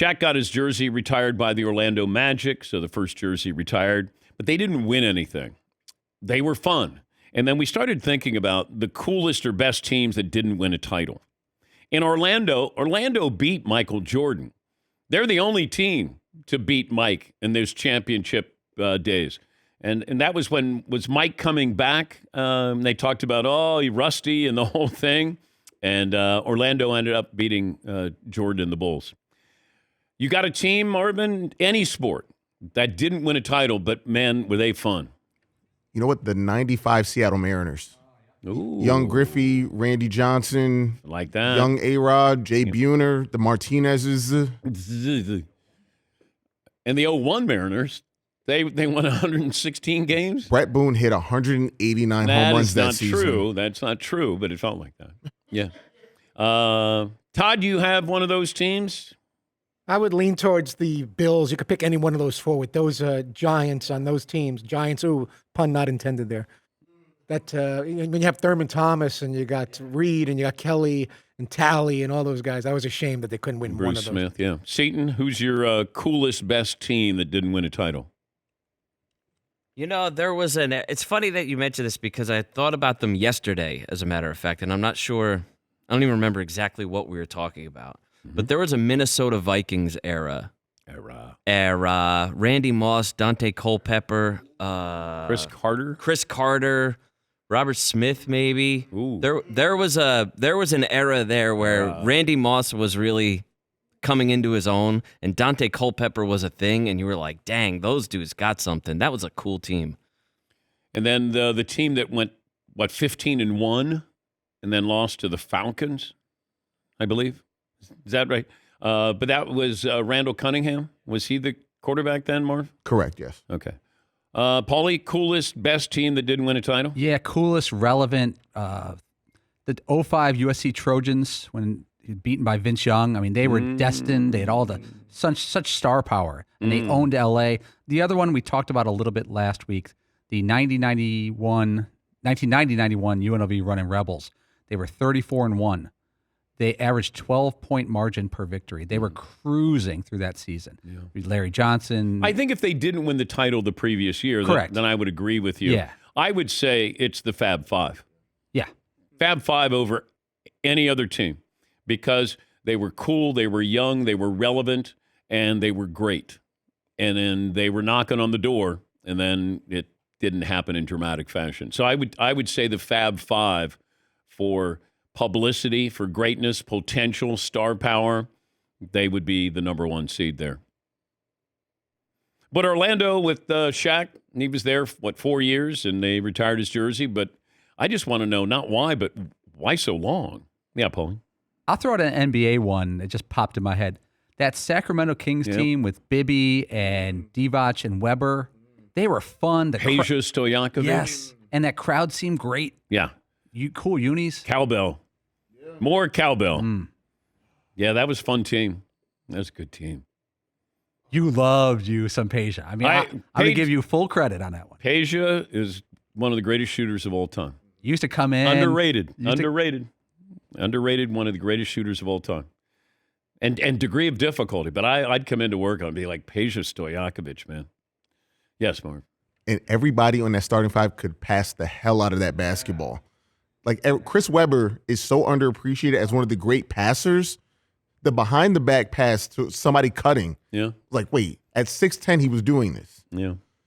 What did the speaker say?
Shaq got his jersey retired by the Orlando Magic, so the first jersey retired. But they didn't win anything. They were fun. And then we started thinking about the coolest or best teams that didn't win a title. In Orlando beat Michael Jordan. They're the only team to beat Mike in those championship days. And that was when was Mike coming back. They talked about, he rusty and the whole thing. And Orlando ended up beating Jordan and the Bulls. You got a team, Marvin, any sport, that didn't win a title, but, man, were they fun. You know what? The 95 Seattle Mariners. Ooh. Young Griffey, Randy Johnson. Like that. Young A-Rod, Jay Buhner, the Martinezes. And the 01 Mariners, they won 116 games. Brett Boone hit 189 home runs that season. That's not true. That's not true, but it felt like that. Yeah. Todd, you have one of those teams? I would lean towards the Bills. You could pick any one of those four with those giants on those teams. Giants, pun not intended there. That when you have Thurman Thomas and you got Reed and you got Kelly and Talley and all those guys, I was ashamed that they couldn't win one of those. Bruce Smith, yeah. Seton, who's your coolest, best team that didn't win a title? You know, it's funny that you mentioned this because I thought about them yesterday, as a matter of fact, and I'm not sure, I don't even remember exactly what we were talking about. Mm-hmm. But there was a Minnesota Vikings era. Randy Moss, Dante Culpepper. Chris Carter. Robert Smith, maybe. Ooh. There was an era there where Randy Moss was really coming into his own, and Dante Culpepper was a thing, and you were like, dang, those dudes got something. That was a cool team. And then the team that went, 15-1, and then lost to the Falcons, I believe. Is that right? But that was Randall Cunningham. Was he the quarterback then, Marv? Correct, yes. Okay. Paulie, coolest, best team that didn't win a title? Yeah, coolest, relevant. The 05 USC Trojans, when beaten by Vince Young. I mean, they were destined. They had all such star power, and they owned LA. The other one we talked about a little bit last week, the 1990-91 UNLV Running Rebels. They were 34-1. They averaged 12-point margin per victory. They were cruising through that season. Yeah. Larry Johnson. I think if they didn't win the title the previous year, then I would agree with you. Yeah. I would say it's the Fab Five. Yeah. Fab Five over any other team because they were cool, they were young, they were relevant, and they were great. And then they were knocking on the door, and then it didn't happen in dramatic fashion. So I would say the Fab Five for publicity, for greatness, potential, star power, they would be the number one seed there. But Orlando with Shaq, he was there, 4 years, and they retired his jersey. But I just want to know, not why, but why so long? Yeah, Paulie. I'll throw out an NBA one that just popped in my head. That Sacramento Kings team with Bibby and Divac and Weber, they were fun. Peja Stojakovic. Yes, and that crowd seemed great. Yeah. Cool unis. Cowbell. Yeah. More cowbell. Yeah, that was a fun team. That was a good team. You loved some Peja. I mean, I'm going to give you full credit on that one. Peja is one of the greatest shooters of all time. Used to come in. Underrated. Underrated, one of the greatest shooters of all time. And degree of difficulty. But I'd come into work and be like, Peja Stojakovic, man. Yes, Mark. And everybody on that starting five could pass the hell out of that basketball. Like, Chris Webber is so underappreciated as one of the great passers. The behind-the-back pass to somebody cutting. Yeah. Like, wait, at 6'10", he was doing this. Yeah.